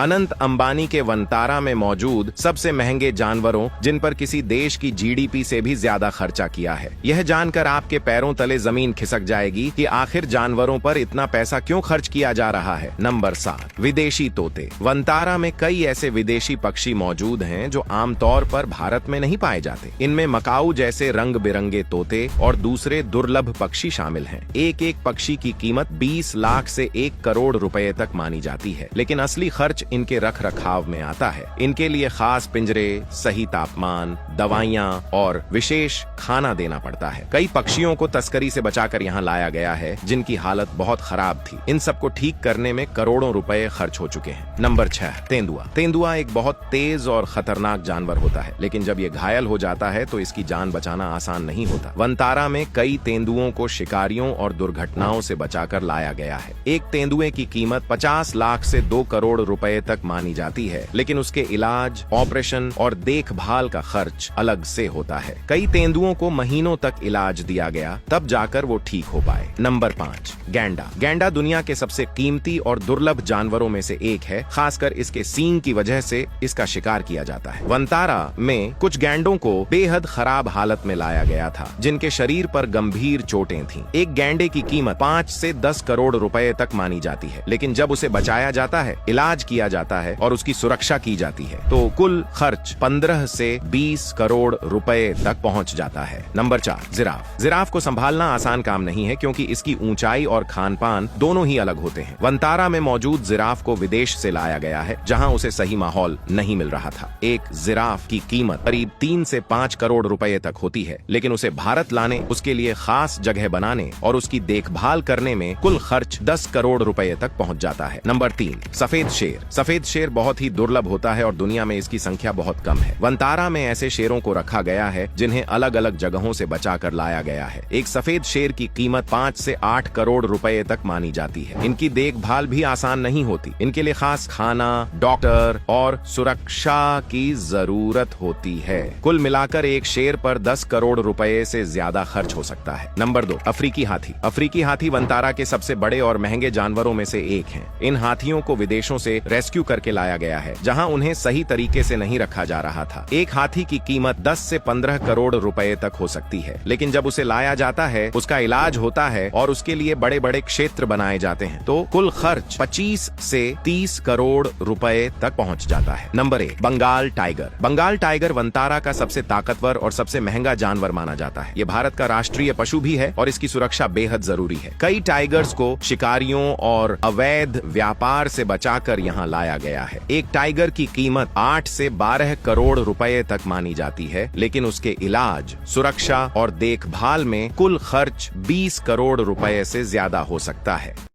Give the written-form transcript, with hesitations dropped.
अनंत अंबानी के वनतारा में मौजूद सबसे महंगे जानवरों जिन पर किसी देश की जीडीपी से भी ज्यादा खर्चा किया है। यह जानकर आपके पैरों तले जमीन खिसक जाएगी कि आखिर जानवरों पर इतना पैसा क्यों खर्च किया जा रहा है। नंबर 7, विदेशी तोते। वनतारा में कई ऐसे विदेशी पक्षी मौजूद हैं जो आमतौर पर भारत में नहीं पाए जाते। इनमें मकाऊ जैसे रंग बिरंगे तोते और दूसरे दुर्लभ पक्षी शामिल हैं। एक एक पक्षी की कीमत 20 लाख से 1 करोड़ रुपए तक मानी जाती है, लेकिन असली खर्च इनके रख रखाव में आता है। इनके लिए खास पिंजरे, सही तापमान, दवाइयाँ और विशेष खाना देना पड़ता है। कई पक्षियों को तस्करी से बचाकर यहाँ लाया गया है जिनकी हालत बहुत खराब थी। इन सबको ठीक करने में करोड़ों रुपए खर्च हो चुके हैं। नंबर 6, तेंदुआ। तेंदुआ एक बहुत तेज और खतरनाक जानवर होता है, लेकिन जब ये घायल हो जाता है तो इसकी जान बचाना आसान नहीं होता। वनतारा में कई तेंदुओं को शिकारियों और दुर्घटनाओं से बचाकर लाया गया है। एक तेंदुए की कीमत 50 लाख से 2 करोड़ रुपए तक मानी जाती है, लेकिन उसके इलाज, ऑपरेशन और देखभाल का खर्च अलग से होता है। कई तेंदुओं को महीनों तक इलाज दिया गया, तब जाकर वो ठीक हो पाए। नंबर 5, गैंडा। गैंडा दुनिया के सबसे कीमती और दुर्लभ जानवरों में से एक है। खासकर इसके सींग की वजह से इसका शिकार किया जाता है। वनतारा में कुछ गैंडों को बेहद खराब हालत में लाया गया था, जिनके शरीर पर गंभीर चोटें थीं। एक गैंडे की कीमत 5 से 10 करोड़ रुपए तक मानी जाती है, लेकिन जब उसे बचाया जाता है, इलाज किया जाता है और उसकी सुरक्षा की जाती है तो कुल खर्च 15 से 20 करोड़ रुपए तक पहुंच जाता है। Number 4, giraffe. जिराफ को संभालना आसान काम नहीं है, क्योंकि इसकी ऊंचाई और खान पान दोनों ही अलग होते हैं। वनतारा में मौजूद जिराफ को विदेश से लाया गया है, जहां उसे सही माहौल नहीं मिल रहा था। एक जिराफ की कीमत करीब 3 से 5 करोड़ रुपए तक होती है, लेकिन उसे भारत लाने, उसके लिए खास जगह बनाने और उसकी देखभाल करने में कुल खर्च 10 करोड़ रुपए तक पहुंच जाता है। नंबर 3, सफेद शेर। सफेद शेर बहुत ही दुर्लभ होता है और दुनिया में इसकी संख्या बहुत कम है। वनतारा में ऐसे शेरों को रखा गया है जिन्हें अलग अलग जगहों से बचाकर लाया गया है। एक सफेद शेर की कीमत 5 से 8 करोड़ रुपए तक मानी जाती है। इनकी देखभाल भी आसान नहीं होती। इनके लिए खास खाना, डॉक्टर और सुरक्षा की जरूरत होती है। कुल मिलाकर एक शेर पर 10 करोड़ रुपए से ज्यादा खर्च हो सकता है। नंबर 2, अफ्रीकी हाथी। अफ्रीकी हाथी वनतारा के सबसे बड़े और महंगे जानवरों में से एक हैं। इन हाथियों को विदेशों से रेस्क्यू करके लाया गया है, जहां उन्हें सही तरीके से नहीं रखा जा रहा था। एक हाथी की कीमत 10 से 15 करोड़ रुपए तक हो सकती है, लेकिन जब उसे लाया जाता है, उसका इलाज होता है और उसके लिए बड़े बड़े क्षेत्र बनाए जाते हैं, तो कुल खर्च 25 से 30 करोड़ रुपए तक पहुंच जाता है। Number 1, Bengal tiger. Bengal tiger Vantara का सबसे ताकतवर और सबसे महंगा जानवर माना जाता है। ये भारत का राष्ट्रीय पशु भी है और इसकी सुरक्षा बेहद जरूरी है। कई टाइगर्स को शिकारियों और अवैध व्यापार से बचाकर यहाँ लाया गया है। एक टाइगर की कीमत 8 से 12 करोड़ रुपए तक मानी जाती है, लेकिन उसके इलाज, सुरक्षा और देखभाल में कुल खर्च 20 करोड़ रुपए से ज्यादा हो सकता है।